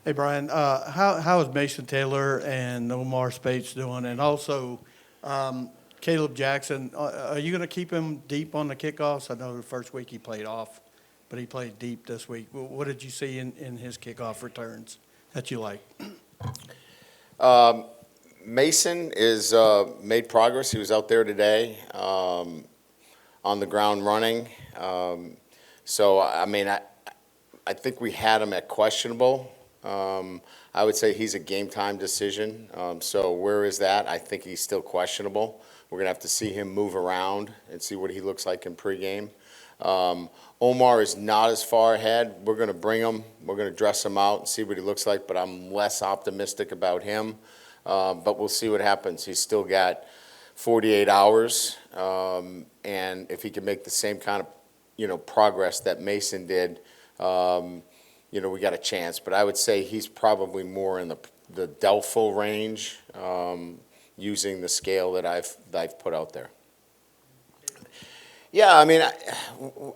Hey, Brian, how is Mason Taylor and Omar Spates doing? And also, Caleb Jackson, are you going to keep him deep on the kickoffs? I know the first week he played off, but he played deep this week. What did you see in his kickoff returns that you like? Mason is made progress. He was out there today on the ground running. So, I mean, I think we had him at questionable. I would say he's a game time decision. So where is that? I think he's still questionable. We're going to have to see him move around and see what he looks like in pregame. Omar is not as far ahead. We're going to bring him. We're going to dress him out and see what he looks like, but I'm less optimistic about him. But we'll see what happens. He's still got 48 hours, and if he can make the same kind of, progress that Mason did, we got a chance. But I would say he's probably more in the doubtful range, using the scale that I've put out there. Yeah, I mean,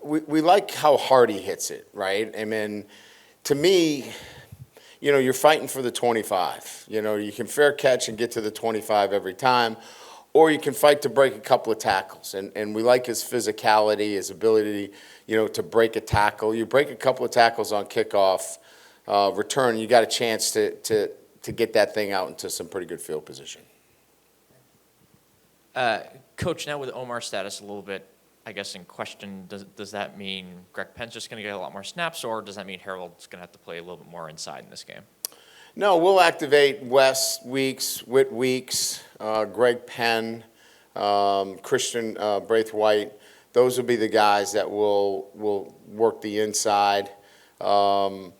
we like how hard he hits it, right? I mean, to me, you're fighting for the 25. You can fair catch and get to the 25 every time, or you can fight to break a couple of tackles. And we like his physicality, his ability, to break a tackle. You break a couple of tackles on kickoff return, you got a chance to get that thing out into some pretty good field position. Coach, now with Omar's status a little bit, I guess, in question, does that mean Greg Penn's just going to get a lot more snaps, or does that mean Harold's going to have to play a little bit more inside in this game? No, we'll activate Wes Weeks, Whit Weeks, Greg Penn, Christian Braithwaite. Those will be the guys that will work the inside, and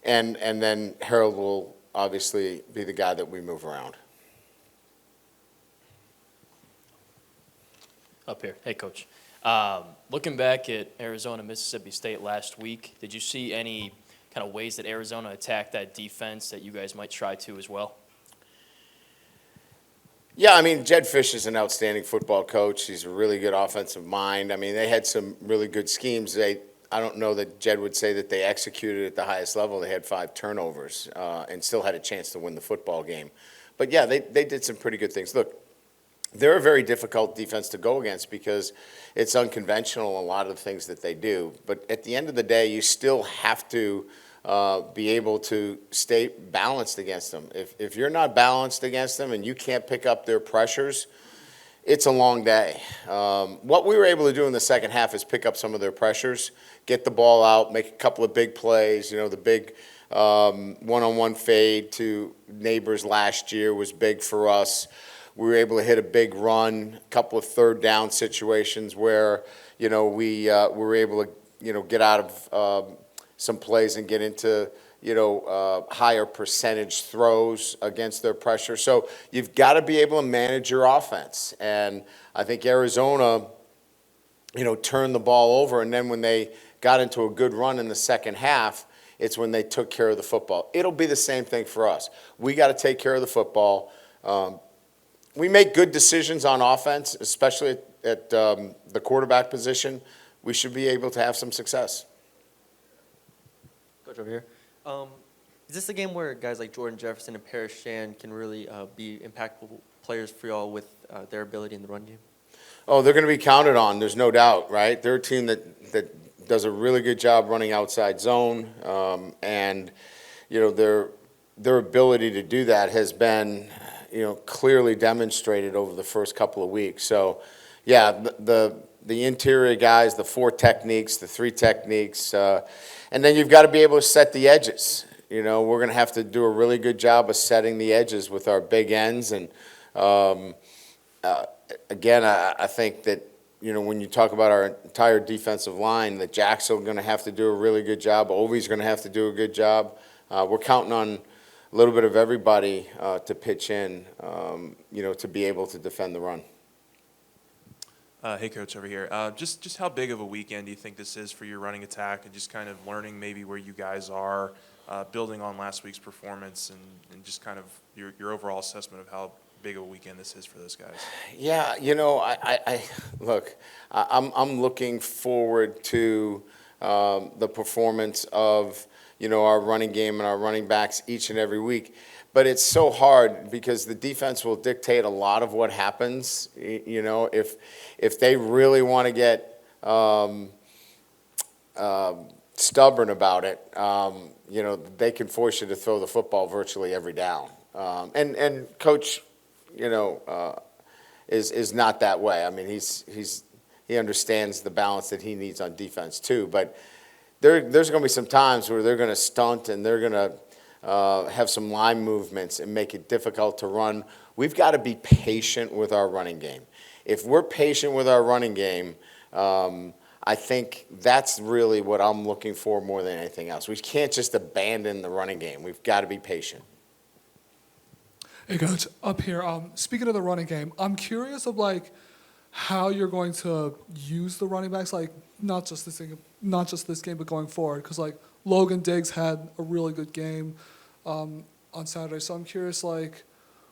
then Harold will obviously be the guy that we move around. Up here. Hey, Coach. Looking back at Arizona, Mississippi State last week, did you see any kind of ways that Arizona attacked that defense that you guys might try to as well? Yeah, I mean, Jed Fish is an outstanding football coach. He's a really good offensive mind. I mean, they had some really good schemes. I don't know that Jed would say that they executed at the highest level. They had 5 turnovers and still had a chance to win the football game. But, yeah, they did some pretty good things. Look, they're a very difficult defense to go against because it's unconventional in a lot of the things that they do. But at the end of the day, you still have to be able to stay balanced against them. If you're not balanced against them and you can't pick up their pressures, it's a long day. What we were able to do in the second half is pick up some of their pressures, get the ball out, make a couple of big plays. The big one-on-one fade to Neighbors last year was big for us. We were able to hit a big run, a couple of third down situations where, we were able to, get out of some plays and get into, higher percentage throws against their pressure. So you've got to be able to manage your offense. And I think Arizona, turned the ball over. And then when they got into a good run in the second half, it's when they took care of the football. It'll be the same thing for us. We got to take care of the football. We make good decisions on offense, especially at the quarterback position. We should be able to have some success. Coach over here. Is this a game where guys like Jordan Jefferson and Paris Shan can really be impactful players for y'all with their ability in the run game? Oh, they're going to be counted on. There's no doubt, right? They're a team that does a really good job running outside zone, and their ability to do that has been clearly demonstrated over the first couple of weeks. So, yeah, the interior guys, the 4 techniques, the 3 techniques, and then you've got to be able to set the edges. We're going to have to do a really good job of setting the edges with our big ends. And, again, I think that, when you talk about our entire defensive line, that Jackson's going to have to do a really good job. Ovi's going to have to do a good job. We're counting on a little bit of everybody to pitch in, to be able to defend the run. Hey, Coach, over here. Just how big of a weekend do you think this is for your running attack, and just kind of learning maybe where you guys are, building on last week's performance, and just kind of your overall assessment of how big of a weekend this is for those guys? Yeah, I'm looking forward to the performance of our running game and our running backs each and every week. But it's so hard because the defense will dictate a lot of what happens. If they really want to get stubborn about it, they can force you to throw the football virtually every down. And coach, is not that way. I mean, he understands the balance that he needs on defense too. But there's going to be some times where they're going to stunt and they're going to have some line movements and make it difficult to run. We've got to be patient with our running game. If we're patient with our running game, I think that's really what I'm looking for more than anything else. We can't just abandon the running game. We've got to be patient. Hey, Coach, up here. Speaking of the running game, I'm curious of how you're going to use the running backs, not just this game, but going forward. Because Logan Diggs had a really good game on Saturday, so I'm curious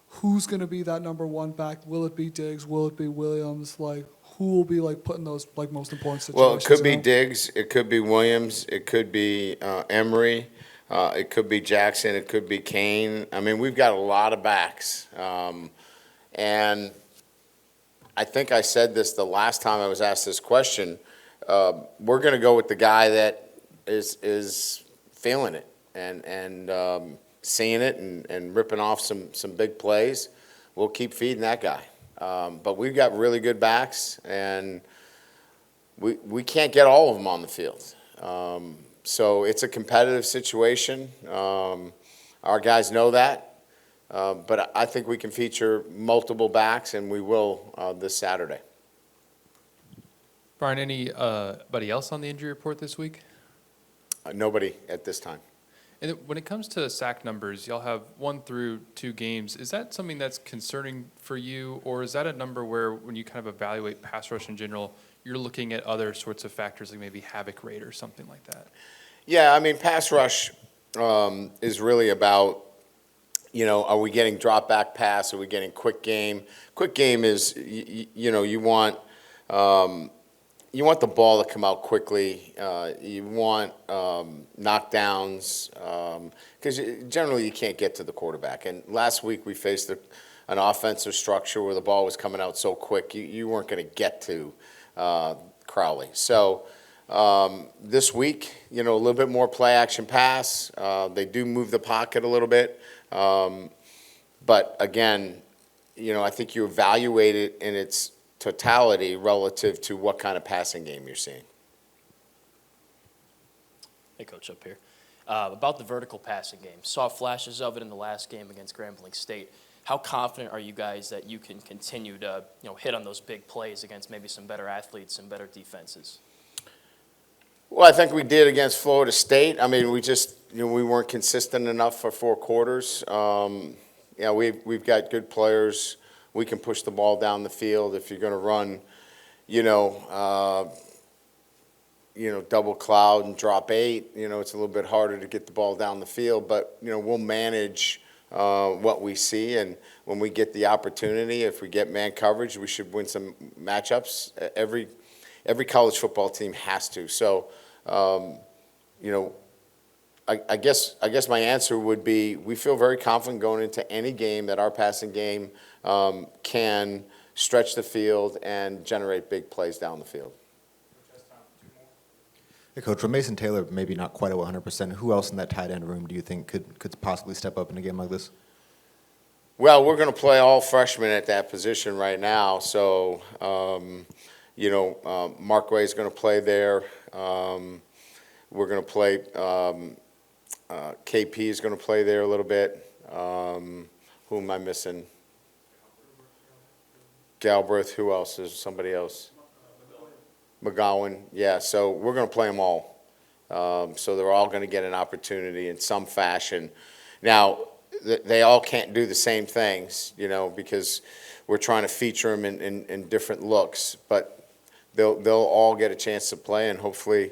who's going to be that number one back? Will it be Diggs? Will it be Williams? Who will be put in those most important situations? Well, it could be Diggs, it could be Williams, it could be Emery. It could be Jackson. It could be Kane. I mean, we've got a lot of backs. And I think I said this the last time I was asked this question. We're going to go with the guy that is feeling it and seeing it and ripping off some big plays. We'll keep feeding that guy. But we've got really good backs, and we can't get all of them on the field. So it's a competitive situation. Our guys know that. But I think we can feature multiple backs, and we will this Saturday. Brian, anybody else on the injury report this week? Nobody at this time. And when it comes to sack numbers, y'all have 1 through 2 games. Is that something that's concerning for you, or is that a number where when you kind of evaluate pass rush in general, you're looking at other sorts of factors like maybe havoc rate or something like that? Yeah, I mean, pass rush is really about, are we getting drop back pass? Are we getting quick game? Quick game is, you want the ball to come out quickly. You want knockdowns because generally you can't get to the quarterback. And last week we faced an offensive structure where the ball was coming out so quick you weren't going to get to Crowley. So this week, a little bit more play action pass. They do move the pocket a little bit. But again, I think you evaluate it in its totality relative to what kind of passing game you're seeing. Hey, Coach, up here. About the vertical passing game. Saw flashes of it in the last game against Grambling State. How confident are you guys that you can continue to hit on those big plays against maybe some better athletes and better defenses? Well, I think we did against Florida State. I mean, we just we weren't consistent enough for 4 quarters. We've got good players. We can push the ball down the field. If you're going to run, double cloud and drop 8, it's a little bit harder to get the ball down the field. But we'll manage what we see, and when we get the opportunity, if we get man coverage, we should win some matchups. Every college football team has to. So, I guess my answer would be we feel very confident going into any game that our passing game can stretch the field and generate big plays down the field. Hey, Coach, with Mason Taylor maybe not quite at 100%, who else in that tight end room do you think could possibly step up in a game like this? Well, we're going to play all freshmen at that position right now. So, Markway is going to play there. We're going to play, KP is going to play there a little bit. Who am I missing? Galbraith. Who else? Is somebody else? McGowan. Yeah, so we're going to play them all. So they're all going to get an opportunity in some fashion. Now, they all can't do the same things, because we're trying to feature them in different looks. But they'll all get a chance to play, and hopefully,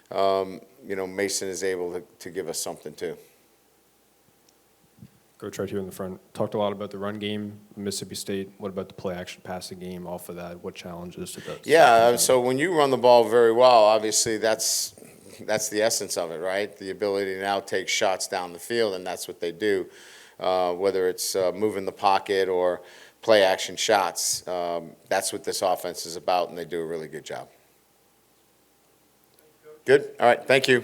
Mason is able to give us something too. Coach, right here in the front, talked a lot about the run game, Mississippi State. What about the play-action passing game off of that? What challenges did that? Yeah, so when you run the ball very well, obviously that's that's the essence of it, right? The ability to now take shots down the field, and that's what they do. Whether it's moving the pocket or play action shots, that's what this offense is about, and they do a really good job. Good? All right, thank you.